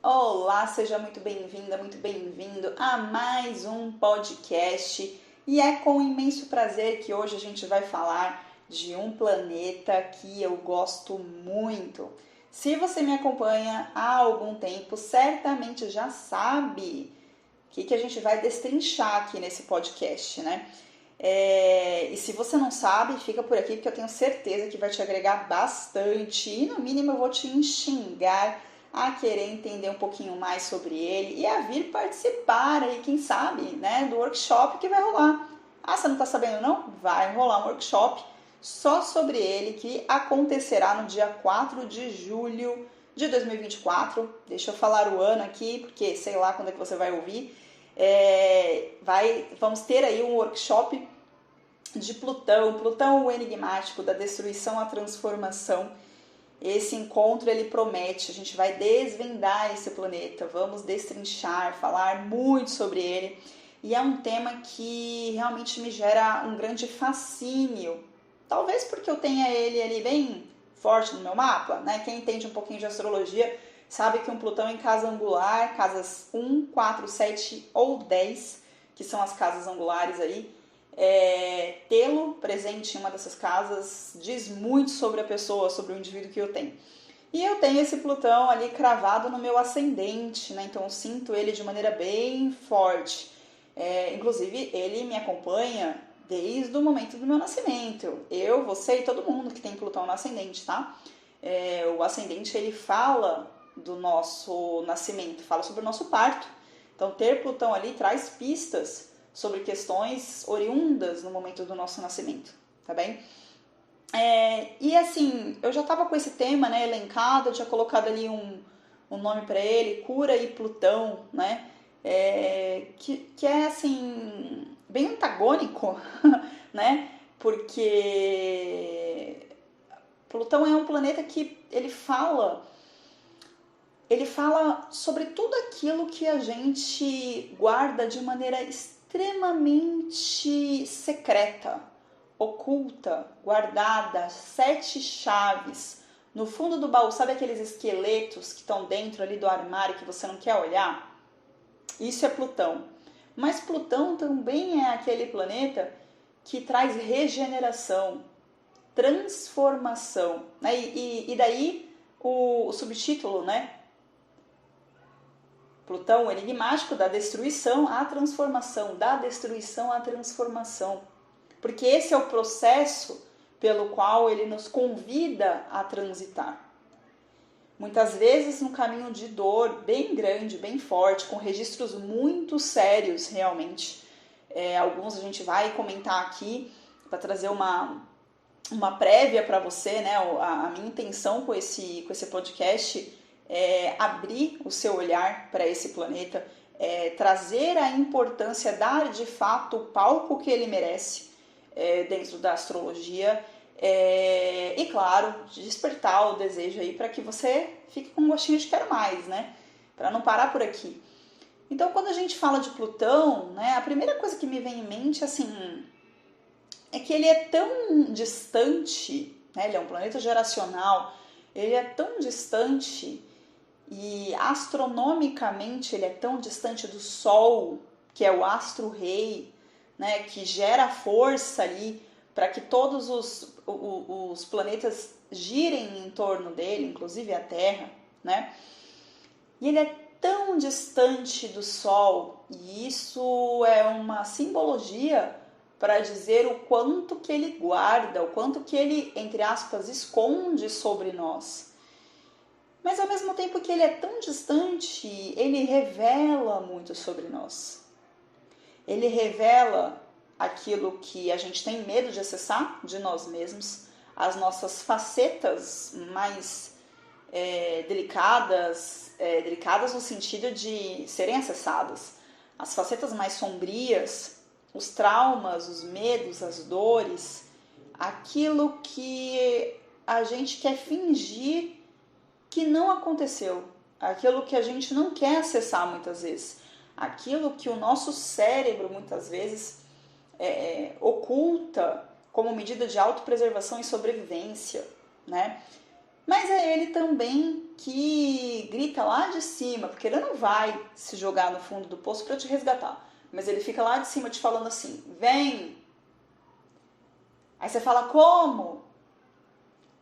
Olá, seja muito bem-vinda, muito bem-vindo a mais um podcast. E é com imenso prazer que hoje a gente vai falar de um planeta que eu gosto muito. Se você me acompanha há algum tempo, certamente já sabe o que a gente vai destrinchar aqui nesse podcast, né? E se você não sabe, fica por aqui porque eu tenho certeza que vai te agregar bastante e no mínimo eu vou te instigar a querer entender um pouquinho mais sobre ele e a vir participar aí, quem sabe, né, do workshop que vai rolar. Ah, você não tá sabendo não? Vai rolar um workshop só sobre ele que acontecerá no dia 4 de julho de 2024. Deixa eu falar o ano aqui, porque sei lá quando é que você vai ouvir. Vamos ter aí um workshop de Plutão, o enigmático, da destruição à transformação. Esse encontro ele promete, a gente vai desvendar esse planeta, vamos destrinchar, falar muito sobre ele. E é um tema que realmente me gera um grande fascínio. Talvez porque eu tenha ele ali bem forte no meu mapa, né? Quem entende um pouquinho de astrologia sabe que um Plutão em casa angular, casas 1, 4, 7 ou 10, que são as casas angulares aí, tê-lo presente em uma dessas casas diz muito sobre a pessoa, sobre o indivíduo que eu tenho. E eu tenho esse Plutão ali cravado no meu ascendente, né? Então eu sinto ele de maneira bem forte. Inclusive, ele me acompanha desde o momento do meu nascimento. Eu, você e todo mundo que tem Plutão no ascendente, tá? O ascendente, ele fala do nosso nascimento, fala sobre o nosso parto. Então, ter Plutão ali traz pistas sobre questões oriundas no momento do nosso nascimento, tá bem? E assim, eu já estava com esse tema, né, elencado, eu tinha colocado ali um nome para ele, Cura e Plutão, né? Que é assim, bem antagônico, né? Porque Plutão é um planeta que ele fala sobre tudo aquilo que a gente guarda de maneira extremamente secreta, oculta, guardada, 7 chaves no fundo do baú. Sabe aqueles esqueletos que estão dentro ali do armário que você não quer olhar? Isso é Plutão. Mas Plutão também é aquele planeta que traz regeneração, transformação, né? E daí o subtítulo, né? Plutão, o enigmático, da destruição à transformação, da destruição à transformação. Porque esse é o processo pelo qual ele nos convida a transitar. Muitas vezes num caminho de dor bem grande, bem forte, com registros muito sérios realmente. Alguns a gente vai comentar aqui para trazer uma prévia para você, né? A minha intenção com esse podcast é abrir o seu olhar para esse planeta, trazer a importância, dar de fato o palco que ele merece dentro da astrologia, e claro, despertar o desejo aí para que você fique com um gostinho de quero mais, né? Para não parar por aqui. Então, quando a gente fala de Plutão, né, a primeira coisa que me vem em mente assim, é que ele é tão distante, né, ele é um planeta geracional, ele é tão distante e astronomicamente ele é tão distante do Sol, que é o astro-rei, né, que gera força ali para que todos os planetas girem em torno dele, inclusive a Terra, né? E ele é tão distante do Sol, e isso é uma simbologia para dizer o quanto que ele guarda, o quanto que ele, entre aspas, esconde sobre nós. Mas ao mesmo tempo que ele é tão distante, ele revela muito sobre nós. Ele revela aquilo que a gente tem medo de acessar de nós mesmos, as nossas facetas mais delicadas no sentido de serem acessadas, as facetas mais sombrias, os traumas, os medos, as dores, aquilo que a gente quer fingir que não aconteceu, aquilo que a gente não quer acessar muitas vezes, aquilo que o nosso cérebro muitas vezes oculta como medida de autopreservação e sobrevivência, né? Mas é ele também que grita lá de cima, porque ele não vai se jogar no fundo do poço para te resgatar, mas ele fica lá de cima te falando assim, vem! Aí você fala, como?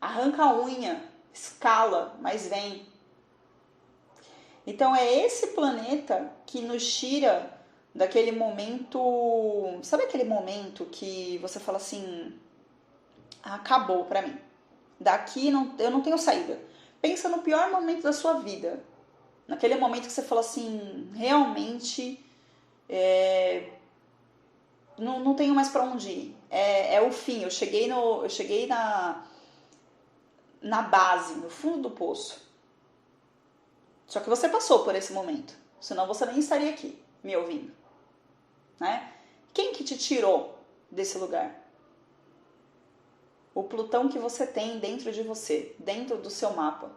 Arranca a unha, escala, mas vem. Então é esse planeta que nos tira daquele momento, sabe aquele momento que você fala assim, acabou pra mim, daqui não, eu não tenho saída. Pensa no pior momento da sua vida, naquele momento que você fala assim, realmente não tenho mais pra onde ir, é o fim, eu cheguei na base, no fundo do poço. Só que você passou por esse momento, senão você nem estaria aqui me ouvindo, né? Quem que te tirou desse lugar? O Plutão que você tem dentro de você, dentro do seu mapa.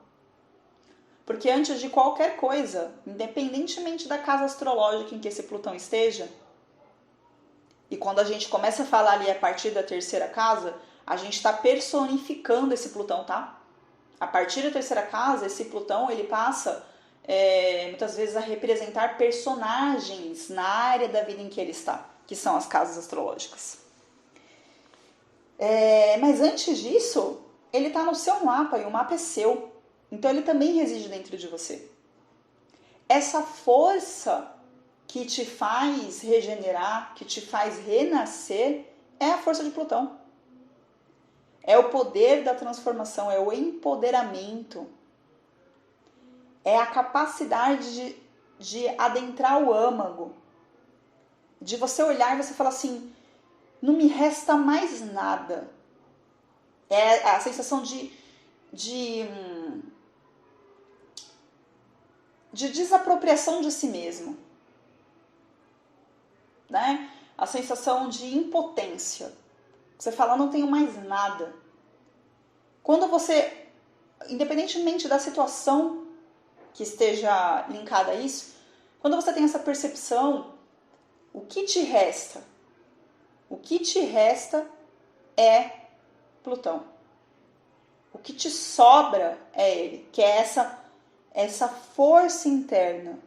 Porque antes de qualquer coisa, independentemente da casa astrológica em que esse Plutão esteja, e quando a gente começa a falar ali a partir da terceira casa, a gente está personificando esse Plutão, tá? A partir da terceira casa, esse Plutão, ele passa muitas vezes a representar personagens na área da vida em que ele está, que são as casas astrológicas. Mas antes disso, ele está no seu mapa e o mapa é seu, então ele também reside dentro de você. Essa força que te faz regenerar, que te faz renascer, é a força de Plutão. É o poder da transformação, é o empoderamento. É a capacidade de adentrar o âmago. De você olhar e você falar assim, não me resta mais nada. É a sensação de desapropriação de si mesmo. Né? A sensação de impotência. Você fala, não tenho mais nada. Quando você, independentemente da situação que esteja linkada a isso, quando você tem essa percepção, o que te resta? O que te resta é Plutão. O que te sobra é ele, que é essa força interna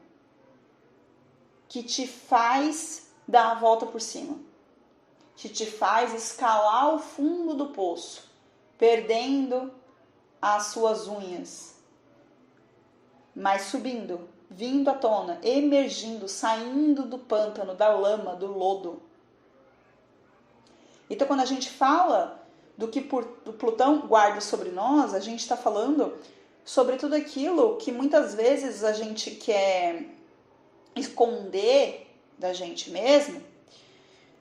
que te faz dar a volta por cima, que te faz escalar o fundo do poço, perdendo as suas unhas, mas subindo, vindo à tona, emergindo, saindo do pântano, da lama, do lodo. Então, quando a gente fala do que o Plutão guarda sobre nós, a gente está falando sobre tudo aquilo que muitas vezes a gente quer esconder da gente mesmo,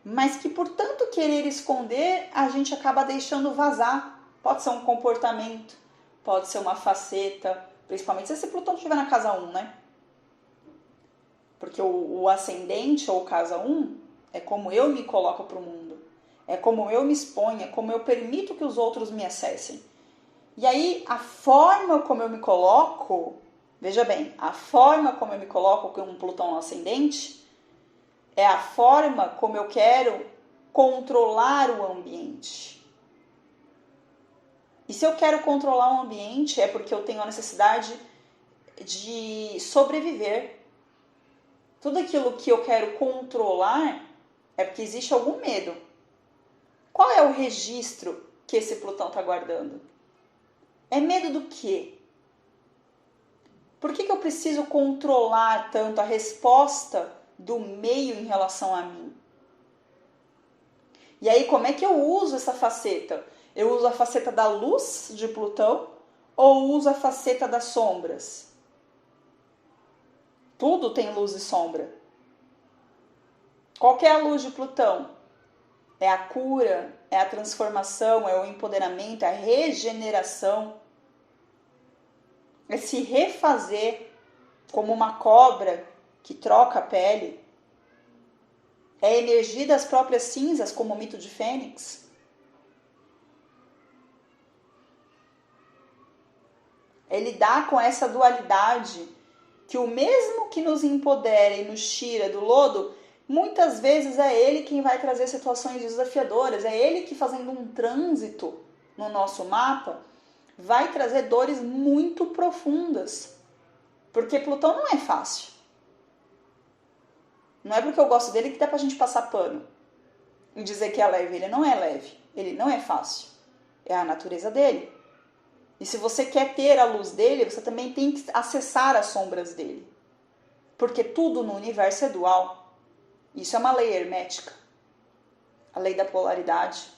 mas que por tanto querer esconder, a gente acaba deixando vazar. Pode ser um comportamento, pode ser uma faceta, principalmente se esse Plutão estiver na casa 1, né? Porque o ascendente ou casa 1 é como eu me coloco para o mundo. É como eu me exponho, é como eu permito que os outros me acessem. E aí, a forma como eu me coloco, veja bem, a forma como eu me coloco com um Plutão no ascendente é a forma como eu quero controlar o ambiente. E se eu quero controlar o ambiente é porque eu tenho a necessidade de sobreviver. Tudo aquilo que eu quero controlar é porque existe algum medo. Qual é o registro que esse Plutão está guardando? É medo do quê? Por que eu preciso controlar tanto a resposta do meio em relação a mim? E aí, como é que eu uso essa faceta? Eu uso a faceta da luz de Plutão ou uso a faceta das sombras? Tudo tem luz e sombra. Qual que é a luz de Plutão? É a cura, é a transformação, é o empoderamento, é a regeneração. É se refazer como uma cobra que troca a pele. É a energia das próprias cinzas, como o mito de Fênix. É lidar com essa dualidade que o mesmo que nos empodera e nos tira do lodo, muitas vezes é ele quem vai trazer situações desafiadoras, é ele que, fazendo um trânsito no nosso mapa, vai trazer dores muito profundas. Porque Plutão não é fácil. Não é porque eu gosto dele que dá pra gente passar pano e dizer que é leve. Ele não é leve, ele não é fácil. É a natureza dele. E se você quer ter a luz dele, você também tem que acessar as sombras dele. Porque tudo no universo é dual. Isso é uma lei hermética. A lei da polaridade.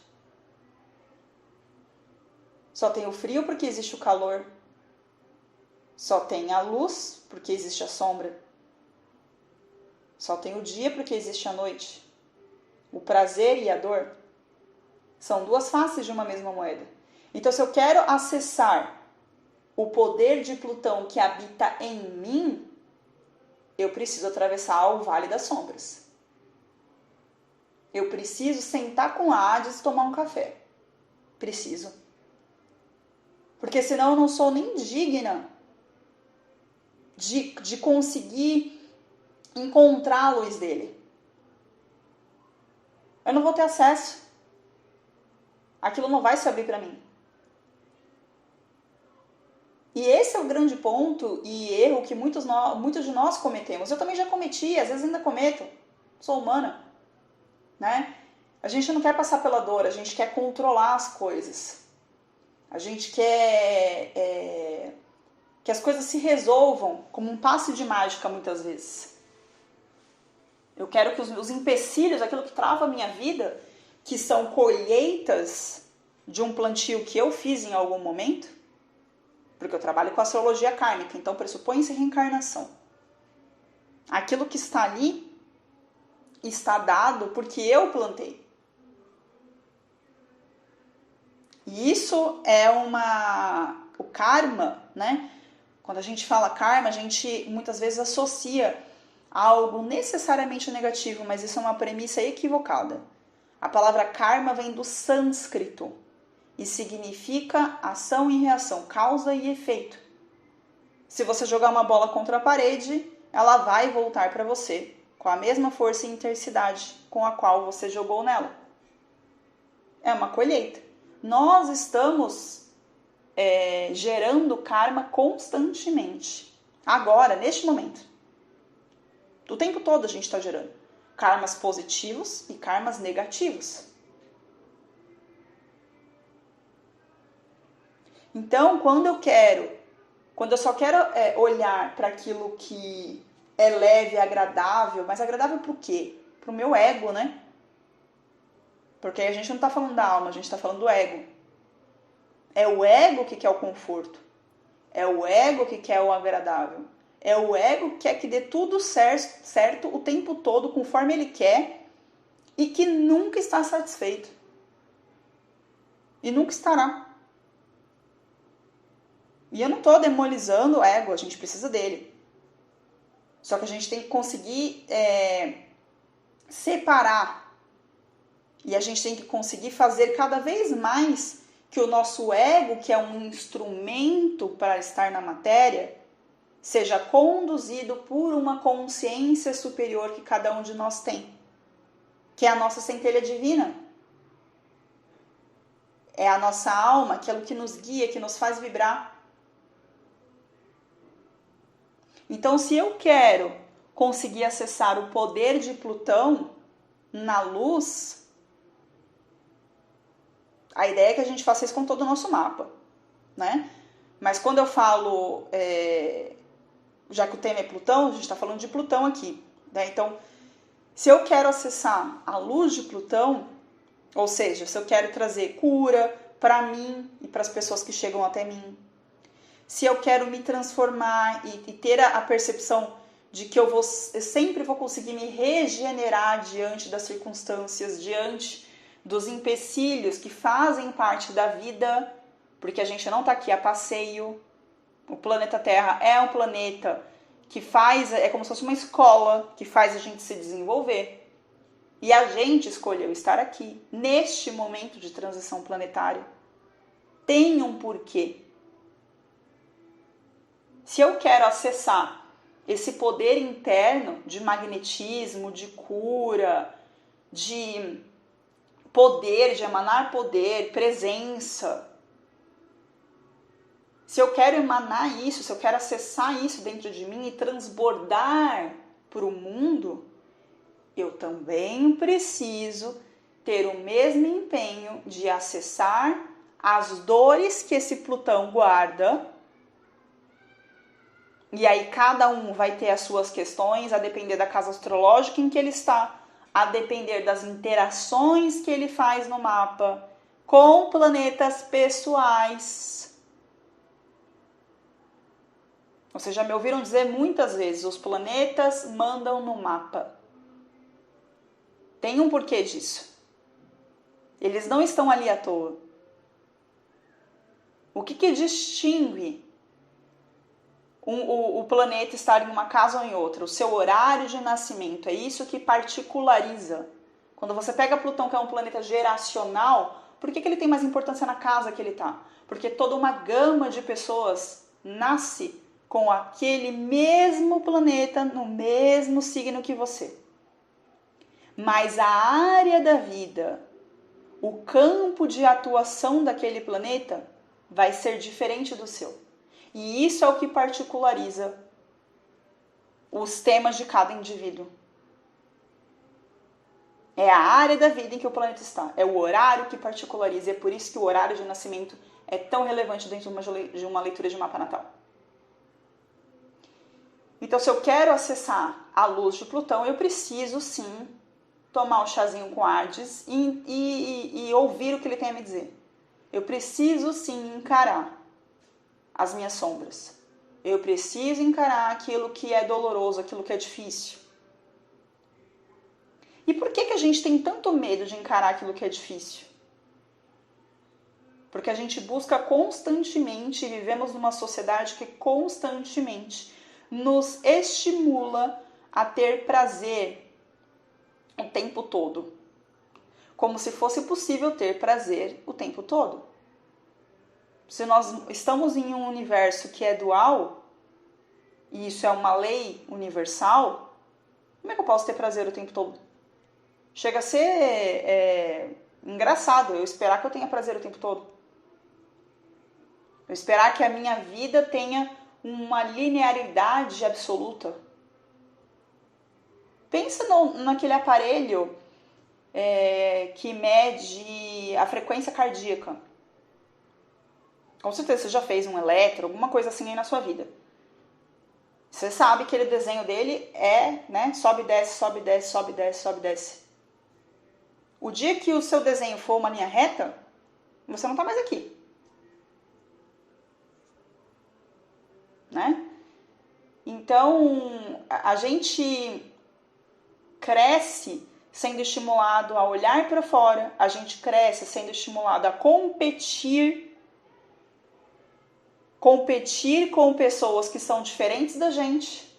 Só tem o frio porque existe o calor. Só tem a luz porque existe a sombra. Só tem o dia porque existe a noite. O prazer e a dor são duas faces de uma mesma moeda. Então, se eu quero acessar o poder de Plutão que habita em mim, eu preciso atravessar o Vale das Sombras. Eu preciso sentar com a Hades e tomar um café. Preciso. Porque senão eu não sou nem digna de conseguir encontrar a luz dele. Eu não vou ter acesso. Aquilo não vai se abrir para mim. E esse é o grande ponto e erro que muitos de nós cometemos. Eu também já cometi, às vezes ainda cometo. Sou humana, né? A gente não quer passar pela dor, a gente quer controlar as coisas. A gente quer que as coisas se resolvam como um passe de mágica, muitas vezes. Eu quero que os empecilhos, aquilo que trava a minha vida, que são colheitas de um plantio que eu fiz em algum momento, porque eu trabalho com astrologia kármica, então pressupõe-se reencarnação. Aquilo que está ali está dado porque eu plantei. E isso é o karma, né? Quando a gente fala karma, a gente muitas vezes associa a algo necessariamente negativo, mas isso é uma premissa equivocada. A palavra karma vem do sânscrito e significa ação e reação, causa e efeito. Se você jogar uma bola contra a parede, ela vai voltar para você com a mesma força e intensidade com a qual você jogou nela. É uma colheita. Nós estamos gerando karma constantemente. Agora, neste momento. O tempo todo a gente está gerando karmas positivos e karmas negativos. Então, quando eu só quero olhar para aquilo que é leve e agradável, mas agradável para o quê? Para o meu ego, né? Porque a gente não está falando da alma, a gente está falando do ego. É o ego que quer o conforto. É o ego que quer o agradável. É o ego que quer que dê tudo certo o tempo todo, conforme ele quer, e que nunca está satisfeito. E nunca estará. E eu não estou demonizando o ego, a gente precisa dele. Só que a gente tem que conseguir separar. E a gente tem que conseguir fazer cada vez mais que o nosso ego, que é um instrumento para estar na matéria, seja conduzido por uma consciência superior que cada um de nós tem, que é a nossa centelha divina. É a nossa alma, aquilo que nos guia, que nos faz vibrar. Então, se eu quero conseguir acessar o poder de Plutão na luz, a ideia é que a gente faça isso com todo o nosso mapa, né? Mas quando eu falo, já que o tema é Plutão, a gente está falando de Plutão aqui, né? Então, se eu quero acessar a luz de Plutão, ou seja, se eu quero trazer cura para mim e para as pessoas que chegam até mim, se eu quero me transformar e ter a percepção de que eu sempre vou conseguir me regenerar diante das circunstâncias, diante dos empecilhos que fazem parte da vida, porque a gente não está aqui a passeio. O planeta Terra é um planeta que é como se fosse uma escola que faz a gente se desenvolver. E a gente escolheu estar aqui, neste momento de transição planetária. Tem um porquê. Se eu quero acessar esse poder interno de magnetismo, de cura, de poder, de emanar poder, presença. Se eu quero emanar isso, se eu quero acessar isso dentro de mim e transbordar para o mundo, eu também preciso ter o mesmo empenho de acessar as dores que esse Plutão guarda. E aí cada um vai ter as suas questões, a depender da casa astrológica em que ele está, a depender das interações que ele faz no mapa com planetas pessoais. Vocês já me ouviram dizer muitas vezes, os planetas mandam no mapa. Tem um porquê disso. Eles não estão ali à toa. O que distingue o planeta estar em uma casa ou em outra? O seu horário de nascimento. É isso que particulariza. Quando você pega Plutão, que é um planeta geracional, por que ele tem mais importância na casa que ele está? Porque toda uma gama de pessoas nasce com aquele mesmo planeta no mesmo signo que você. Mas a área da vida, o campo de atuação daquele planeta vai ser diferente do seu. E isso é o que particulariza os temas de cada indivíduo. É a área da vida em que o planeta está. É o horário que particulariza. E é por isso que o horário de nascimento é tão relevante dentro de uma leitura de mapa natal. Então, se eu quero acessar a luz de Plutão, eu preciso sim tomar um chazinho com Hades e ouvir o que ele tem a me dizer. Eu preciso sim encarar as minhas sombras. Eu preciso encarar aquilo que é doloroso, aquilo que é difícil. E por que a gente tem tanto medo de encarar aquilo que é difícil? Porque a gente busca constantemente, e vivemos numa sociedade que constantemente nos estimula a ter prazer o tempo todo. Como se fosse possível ter prazer o tempo todo. Se nós estamos em um universo que é dual, e isso é uma lei universal, como é que eu posso ter prazer o tempo todo? Chega a ser engraçado eu esperar que eu tenha prazer o tempo todo. Eu esperar que a minha vida tenha uma linearidade absoluta. Pensa naquele aparelho que mede a frequência cardíaca. Com certeza você já fez um eletro, alguma coisa assim aí na sua vida. Você sabe que aquele desenho dele sobe, desce, sobe, desce, sobe, desce, sobe, desce. O dia que o seu desenho for uma linha reta, você não está mais aqui. Né? Então, a gente cresce sendo estimulado a olhar para fora, a gente cresce sendo estimulado a competir com pessoas que são diferentes da gente,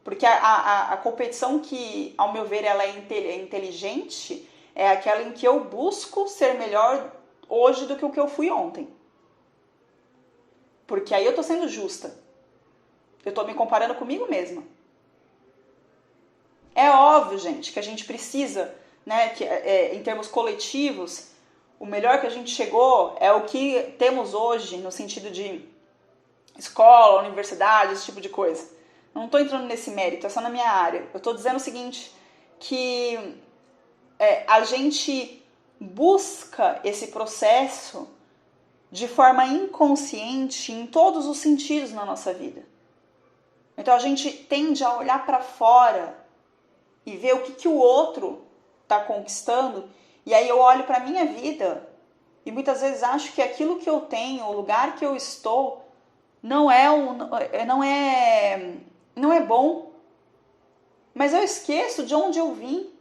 porque a competição que, ao meu ver, ela é inteligente, é aquela em que eu busco ser melhor hoje do que o que eu fui ontem. Porque aí eu tô sendo justa. Eu tô me comparando comigo mesma. É óbvio, gente, que a gente precisa, né, que, em termos coletivos, o melhor que a gente chegou é o que temos hoje, no sentido de escola, universidade, esse tipo de coisa. Não estou entrando nesse mérito, é só na minha área. Eu estou dizendo o seguinte, que a gente busca esse processo de forma inconsciente em todos os sentidos na nossa vida. Então a gente tende a olhar para fora e ver o que o outro está conquistando, e aí eu olho para a minha vida e muitas vezes acho que aquilo que eu tenho, o lugar que eu estou, não é bom, mas eu esqueço de onde eu vim,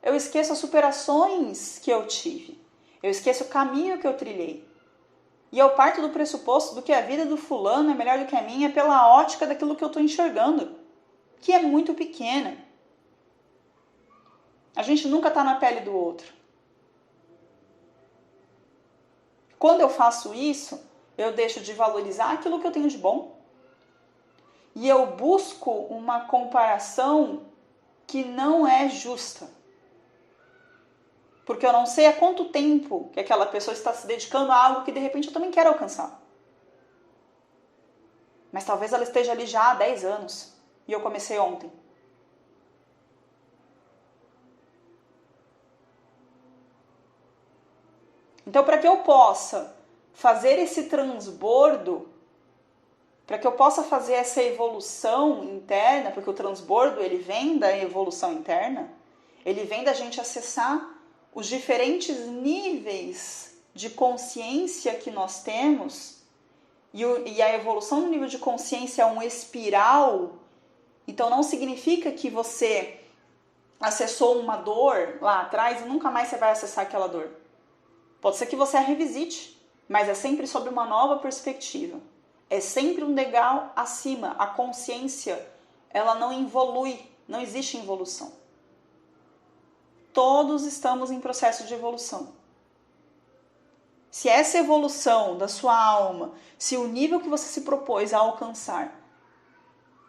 eu esqueço as superações que eu tive, eu esqueço o caminho que eu trilhei. E eu parto do pressuposto do que a vida do fulano é melhor do que a minha pela ótica daquilo que eu estou enxergando, que é muito pequena. A gente nunca está na pele do outro. Quando eu faço isso, eu deixo de valorizar aquilo que eu tenho de bom. e eu busco uma comparação que não é justa. Porque eu não sei há quanto tempo que aquela pessoa está se dedicando a algo que de repente eu também quero alcançar. Mas talvez ela esteja ali já há 10 anos e eu comecei ontem. Então, para que eu possa fazer esse transbordo, para que eu possa fazer essa evolução interna, porque o transbordo ele vem da evolução interna, ele vem da gente acessar os diferentes níveis de consciência que nós temos, e a evolução no nível de consciência é um espiral, então não significa que você acessou uma dor lá atrás e nunca mais você vai acessar aquela dor. Pode ser que você a revisite, mas é sempre sobre uma nova perspectiva. É sempre um degrau acima. A consciência, ela não evolui, não existe evolução. Todos estamos em processo de evolução. Se essa evolução da sua alma, se o nível que você se propôs a alcançar,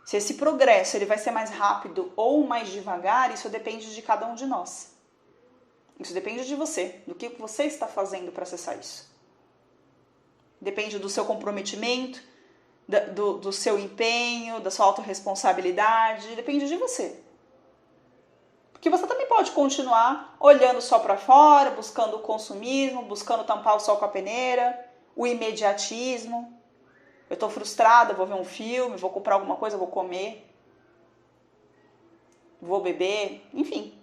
se esse progresso ele vai ser mais rápido ou mais devagar, isso depende de cada um de nós. Isso depende de você, do que você está fazendo para acessar isso. Depende do seu comprometimento, do seu empenho, da sua autorresponsabilidade, depende de você. Porque você também pode continuar olhando só para fora, buscando o consumismo, buscando tampar o sol com a peneira, o imediatismo. Eu estou frustrada, vou ver um filme, vou comprar alguma coisa, vou comer, vou beber, enfim.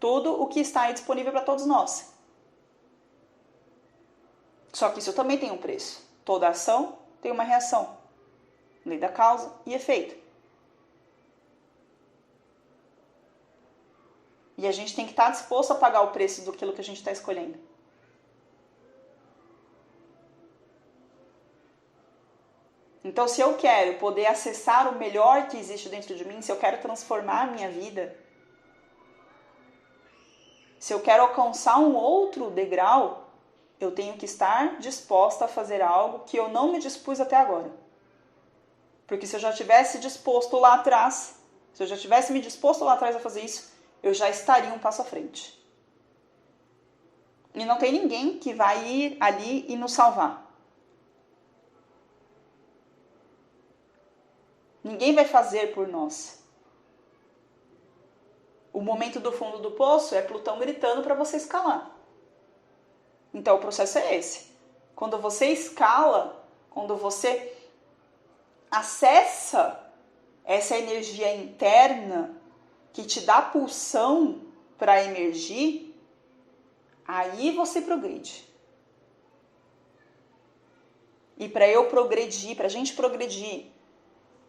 Tudo o que está aí disponível para todos nós. Só que isso também tem um preço. Toda ação tem uma reação. Lei da causa e efeito. E a gente tem que estar disposto a pagar o preço daquilo que a gente está escolhendo. Então, se eu quero poder acessar o melhor que existe dentro de mim, se eu quero transformar a minha vida, se eu quero alcançar um outro degrau, eu tenho que estar disposta a fazer algo que eu não me dispus até agora. Porque se eu já tivesse disposto lá atrás, se eu já tivesse me disposto lá atrás a fazer isso, eu já estaria um passo à frente. E não tem ninguém que vai ir ali e nos salvar. Ninguém vai fazer por nós. O momento do fundo do poço é Plutão gritando para você escalar. Então o processo é esse. Quando você escala, quando você acessa essa energia interna que te dá pulsão para emergir, aí você progride. E para eu progredir, para a gente progredir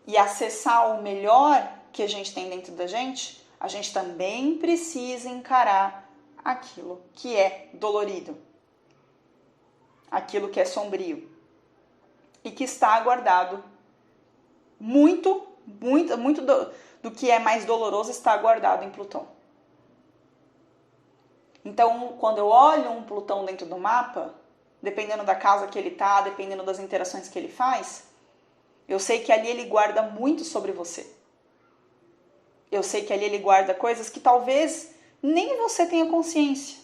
e acessar o melhor que a gente tem dentro da gente, a gente também precisa encarar aquilo que é dolorido, aquilo que é sombrio e que está guardado. Muito do que é mais doloroso está guardado em Plutão. Então, quando eu olho um Plutão dentro do mapa, dependendo da casa que ele está, dependendo das interações que ele faz, eu sei que ali ele guarda muito sobre você. Eu sei que ali ele guarda coisas que talvez nem você tenha consciência,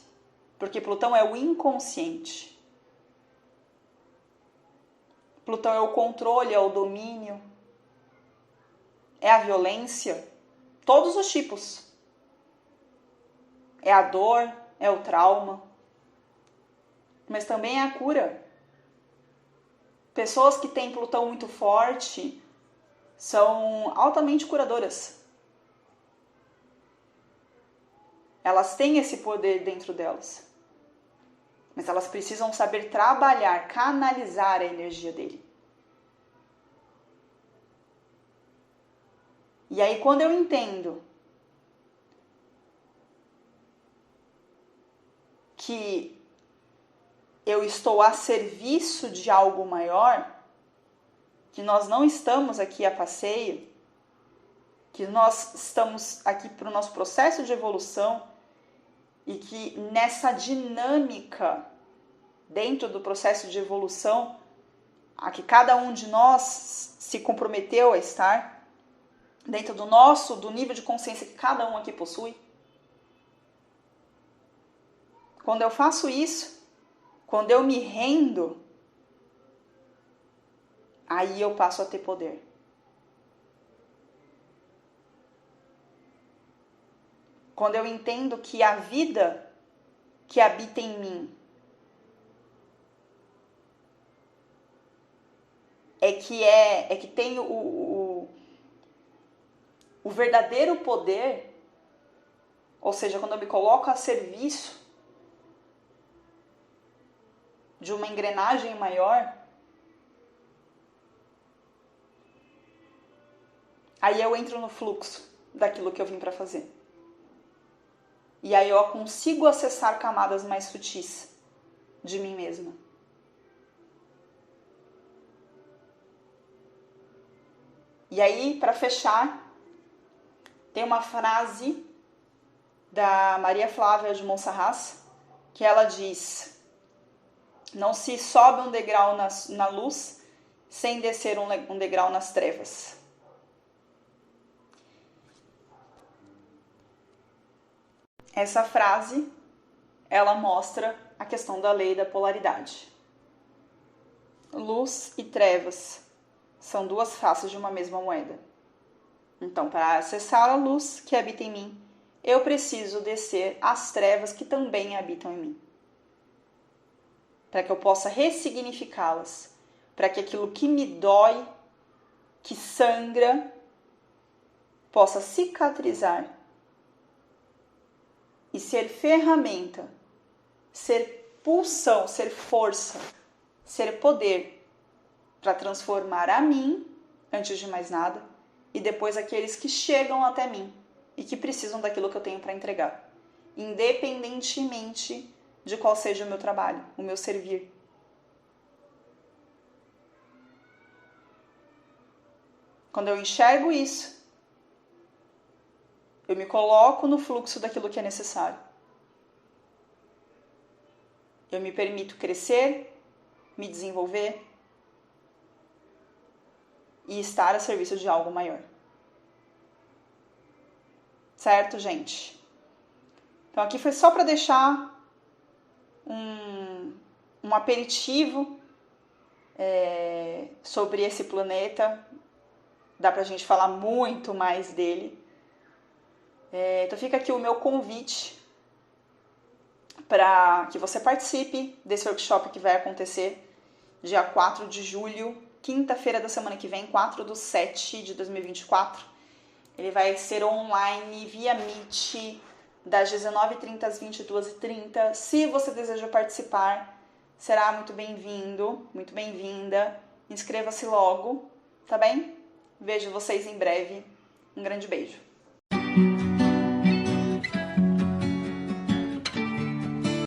porque Plutão é o inconsciente. Plutão é o controle, é o domínio, é a violência, todos os tipos. É a dor, é o trauma, mas também é a cura. Pessoas que têm Plutão muito forte são altamente curadoras. Elas têm esse poder dentro delas. Mas elas precisam saber trabalhar, canalizar a energia dele. E aí, quando eu entendo que eu estou a serviço de algo maior, que nós não estamos aqui a passeio, que nós estamos aqui para o nosso processo de evolução e que nessa dinâmica, dentro do processo de evolução, a que cada um de nós se comprometeu a estar, dentro do nível de consciência que cada um aqui possui. Quando eu faço isso, quando eu me rendo, aí eu passo a ter poder. Quando eu entendo que a vida que habita em mim é que tem o verdadeiro poder, ou seja, quando eu me coloco a serviço de uma engrenagem maior, aí eu entro no fluxo daquilo que eu vim para fazer. E aí eu consigo acessar camadas mais sutis de mim mesma. E aí, para fechar, tem uma frase da Maria Flávia de Montserrat, que ela diz: não se sobe um degrau na luz sem descer um degrau nas trevas. Essa frase, ela mostra a questão da lei da polaridade. Luz e trevas são duas faces de uma mesma moeda. Então, para acessar a luz que habita em mim, eu preciso descer as trevas que também habitam em mim. Para que eu possa ressignificá-las. Para que aquilo que me dói, que sangra, possa cicatrizar e ser ferramenta, ser pulsão, ser força, ser poder para transformar a mim, antes de mais nada, e depois aqueles que chegam até mim e que precisam daquilo que eu tenho para entregar, independentemente de qual seja o meu trabalho, o meu servir. Quando eu enxergo isso, eu me coloco no fluxo daquilo que é necessário. Eu me permito crescer, me desenvolver e estar a serviço de algo maior. Certo, gente? Então aqui foi só para deixar um aperitivo sobre esse planeta. Dá pra gente falar muito mais dele. Então fica aqui o meu convite para que você participe desse workshop que vai acontecer dia 4 de julho, quinta-feira da semana que vem, 4/7/2024. Ele vai ser online via Meet, das 19h30 às 22h30. Se você deseja participar, será muito bem-vindo, muito bem-vinda. Inscreva-se logo, tá bem? Vejo vocês em breve. Um grande beijo.